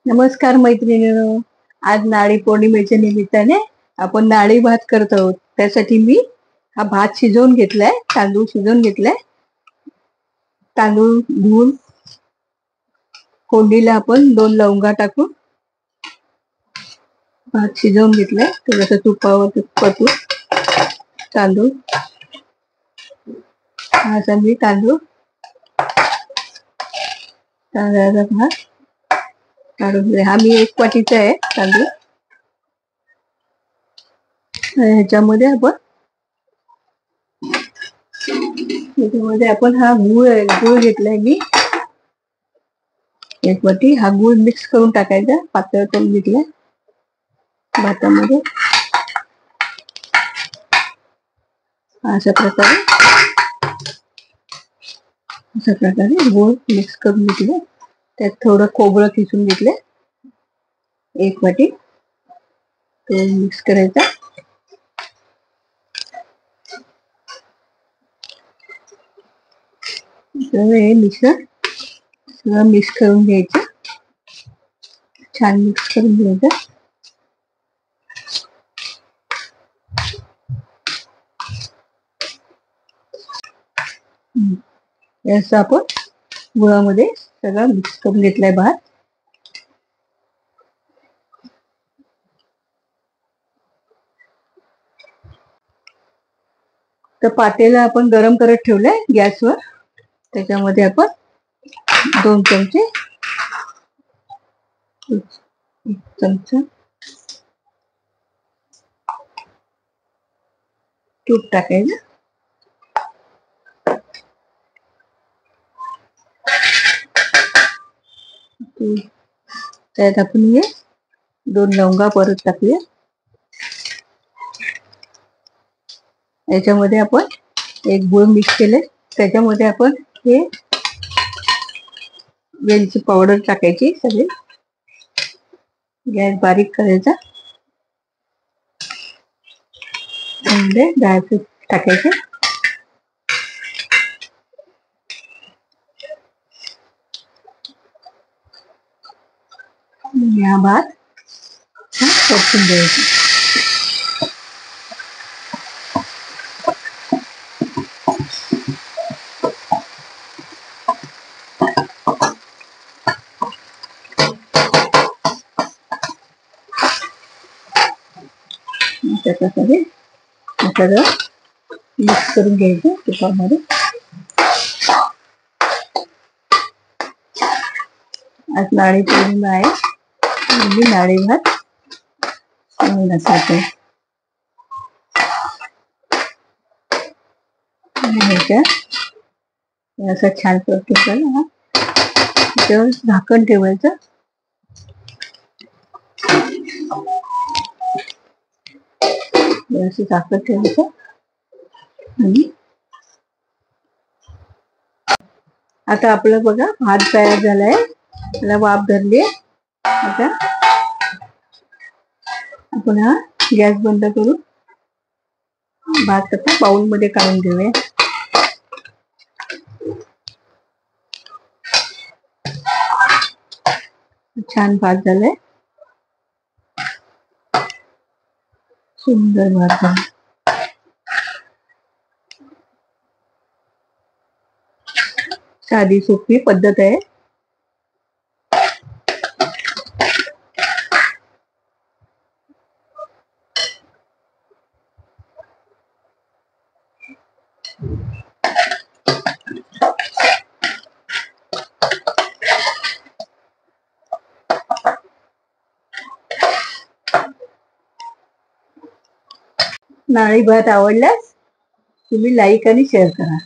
नमस्कार मैत्रिणींनो. आज नारळी पौर्णिमेच्या निमित्ताने आपण नारळी भात करत आहोत. त्यासाठी मी हा भात शिजवून घेतलाय, तांदूळ शिजवून घेतलाय. तांदूळ धुवून फोडणीला आपण 2 लवंगा टाकून भात शिजवून घेतलाय. थोडंसं तुपावर परतून तांदूळ असा मी तांदळाचा भात काढून हा मी 1 वाटीचा आहे तांदूळ. ह्याच्यामध्ये आपण हा गुळ घेतलाय मी 1 वाटी. हा गुळ मिक्स करून टाकायचा, पातळ करून घेतलाय भातामध्ये. अशा प्रकारे गुळ मिक्स करून घेतले. त्यात थोडं खोबरं किसून घेतले 1 वाटी, तो मिक्स करायचा. हे मिश्रण सगळं मिक्स करून घ्यायचं, छान मिक्स करून घ्यायचं. याचं आपण गुळामध्ये सगळं मिक्स करून घेतलाय भात. तर पातेला आपण गरम करत ठेवलंय गॅसवर. त्याच्यामध्ये आपण 2 चमचे तूप टाकायचं. त्यात आपण हे 2 लवंगा परत टाकूया. याच्यामध्ये आपण एक गुळ मिक्स केले, त्याच्यामध्ये आपण हे वेलची पावडर टाकायची. सगळे गॅस बारीक करायचा. ड्रायफ्रूट टाकायचे. हा भात परतून द्यायचा. त्याच्यामध्ये सगळं मिक्स करून घ्यायचं तुपामध्ये. आज नारळी पौर्णिमा आहे, मी नारळी भात बनवण्यासाठी असं छान परतून हा त्याच्यावर झाकण ठेवायचं. असं झाकण ठेवायचं आणि आता आपलं बघा भात तयार झालाय. त्याला वाफ धरली. आता आपण हा गॅस बंद करून भात आता बाउल मध्ये काढून घेऊया. छान भात झालाय, सुंदर भात झाला. साधी सोपी पद्धत आहे. नारळी भात आवडल्यास तुम्ही लाईक आणि शेअर करा.